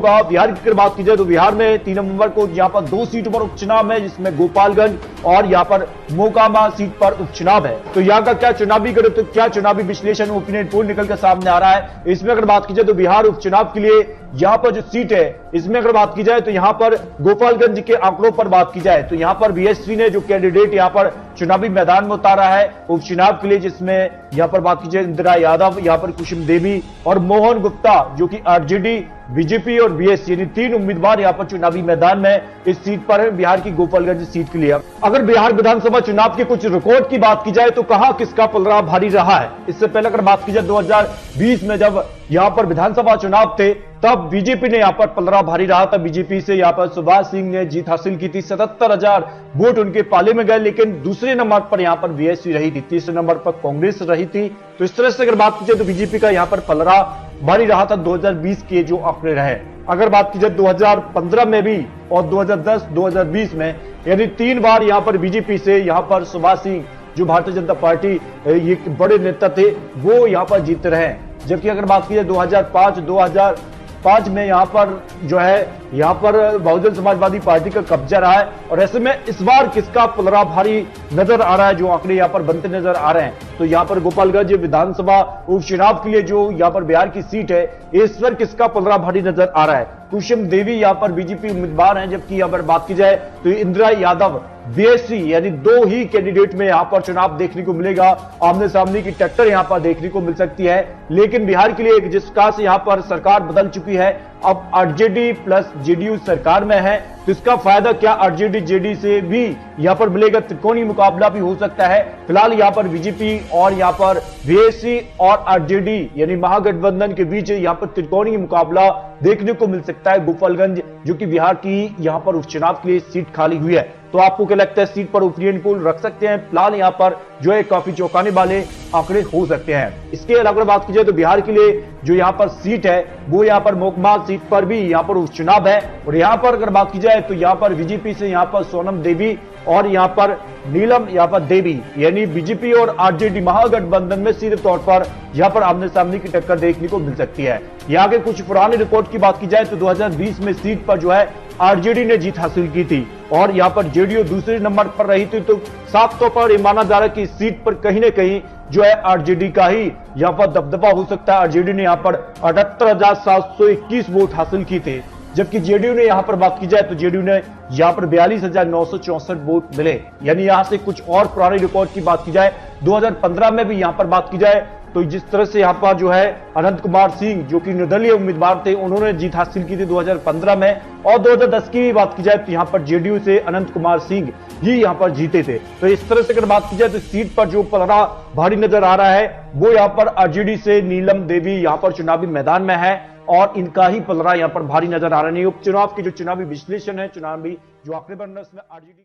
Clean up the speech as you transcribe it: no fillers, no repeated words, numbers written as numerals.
होगा। बिहार की अगर बात की जाए तो बिहार में 3 नवंबर को यहाँ पर 2 सीटों पर उपचुनाव है, जिसमें गोपालगंज और यहाँ पर मोकामा सीट पर उपचुनाव है। तो यहाँ का क्या चुनावी गणित, तो क्या चुनावी विश्लेषण, ओपिनियन पोल निकल कर सामने आ रहा है। इसमें अगर बात की जाए तो बिहार उपचुनाव के लिए यहाँ पर जो सीट है, इसमें अगर बात की जाए तो यहाँ पर गोपालगंज के आंकड़ों पर बात की जाए तो यहाँ पर बीएसपी ने जो कैंडिडेट यहाँ पर चुनावी मैदान में उतारा है उपचुनाव के लिए, जिसमें यहाँ पर बात की जाए इंदिरा यादव, यहाँ पर कुसुम देवी और मोहन गुप्ता, जो कि आरजेडी, बीजेपी और बीएसपी यानी 3 उम्मीदवार यहाँ पर चुनावी मैदान में इस सीट पर है, बिहार की गोपालगंज सीट के लिए। अगर बिहार विधानसभा चुनाव के कुछ रिकॉर्ड की बात की जाए तो कहां किसका पलड़ा भारी रहा है। इससे पहले अगर बात की जाए 2020 में जब यहाँ पर विधानसभा चुनाव थे, तब बीजेपी ने यहाँ पर पलड़ा भारी रहा था। बीजेपी से यहाँ पर सुभाष सिंह ने जीत हासिल की थी, 77,000 वोट उनके पाले में गए। लेकिन दूसरे नंबर पर यहाँ पर बीएसपी रही थी, तीसरे नंबर पर कांग्रेस रही थी। तो इस तरह से अगर बात की जाए तो बीजेपी का यहाँ पर पलड़ा भारी रहा था 2020 के जो आंकड़े रहे। अगर बात की जाए 2015 में भी और 2010, 2020 में, यानी 3 बार यहाँ पर बीजेपी से यहाँ पर सुभाष सिंह, जो भारतीय जनता पार्टी ये बड़े नेता थे, वो यहाँ पर जीते रहे। जबकि अगर बात की जाए 2005 में यहाँ पर जो है यहाँ पर बहुजन समाजवादी पार्टी का कब्जा रहा है। और ऐसे में इस बार किसका पलड़ा भारी नजर आ रहा है, जो आंकड़े यहाँ पर बनते नजर आ रहे हैं, तो यहाँ पर गोपालगंज विधानसभा उपचुनाव के लिए जो यहाँ पर बिहार की सीट है, इस पर किसका पलड़ा भारी नजर आ रहा है। कुसुम देवी यहाँ पर बीजेपी उम्मीदवार हैं, जबकि यहाँ पर बात की जाए तो इंदिरा यादव बीएसपी, यानी 2 ही कैंडिडेट में यहाँ पर चुनाव देखने को मिलेगा। आमने सामने की टक्कर यहाँ पर देखने को मिल सकती है। लेकिन बिहार के लिए जिस प्रकार से यहाँ पर सरकार बदल चुकी है, अब आरजेडी प्लस जेडीयू सरकार में है, तो इसका फायदा क्या आरजेडी जेडी से भी यहाँ पर मिलेगा। त्रिकोणीय मुकाबला भी हो सकता है। फिलहाल यहाँ पर बीजेपी और यहाँ पर बीएसपी और आरजेडी यानी महागठबंधन के बीच यहाँ पर त्रिकोणीय मुकाबला देखने को मिल सकता है। गोपालगंज जो कि बिहार की यहाँ पर उपचुनाव के लिए सीट खाली हुई है, तो आपको क्या लगता है, सीट पर ओपिनियन पोल रख सकते हैं। फिलहाल यहाँ पर जो है काफी चौंकाने वाले आंकड़े हो सकते हैं। इसके अलावा बात की जाए तो बिहार के लिए जो यहाँ पर सीट है, वो यहाँ पर मोकामा सीट पर भी यहाँ पर उपचुनाव है। और यहाँ पर अगर बात की जाए तो यहाँ पर बीजेपी से यहाँ पर सोनम देवी और यहाँ पर नीलम यहाँ पर देवी, यानी बीजेपी और आरजेडी महागठबंधन में सीधे तौर पर यहाँ पर आमने सामने की टक्कर देखने को मिल सकती है। यहाँ के कुछ पुराने रिकॉर्ड की बात की जाए तो 2020 में सीट पर जो है आरजेडी ने जीत हासिल की थी और यहाँ पर जेडीयू दूसरे नंबर पर रही थी। तो साफ तौर पर माना जा रहा है कि सीट पर कहीं ना कहीं जो है आरजेडी का ही यहाँ पर दबदबा हो सकता है। आरजेडी ने यहाँ पर 78,721 वोट हासिल की थे, जबकि जेडीयू ने यहाँ पर बात की जाए तो जेडीयू ने यहाँ पर 42,964 वोट मिले। यानी यहाँ से कुछ और पुराने रिकॉर्ड की बात की जाए 2015 में भी यहाँ पर बात की जाए तो जिस तरह से यहाँ पर जो है अनंत कुमार सिंह, जो कि निर्दलीय उम्मीदवार थे, उन्होंने जीत हासिल की थी 2015 में। और 2010 की बात की जाए तो यहाँ पर जेडीयू से अनंत कुमार सिंह ही यहाँ पर जीते थे। तो इस तरह से अगर बात की जाए तो सीट पर जो पलड़ा भारी नजर आ रहा है, वो यहाँ पर आरजेडी से नीलम देवी यहाँ पर चुनावी मैदान में है और इनका ही पलड़ा यहाँ पर भारी नजर आ रहा है। उपचुनाव की जो चुनावी विश्लेषण है, चुनावी जो आंकड़े बन रहे हैं, उसमें आरजेडी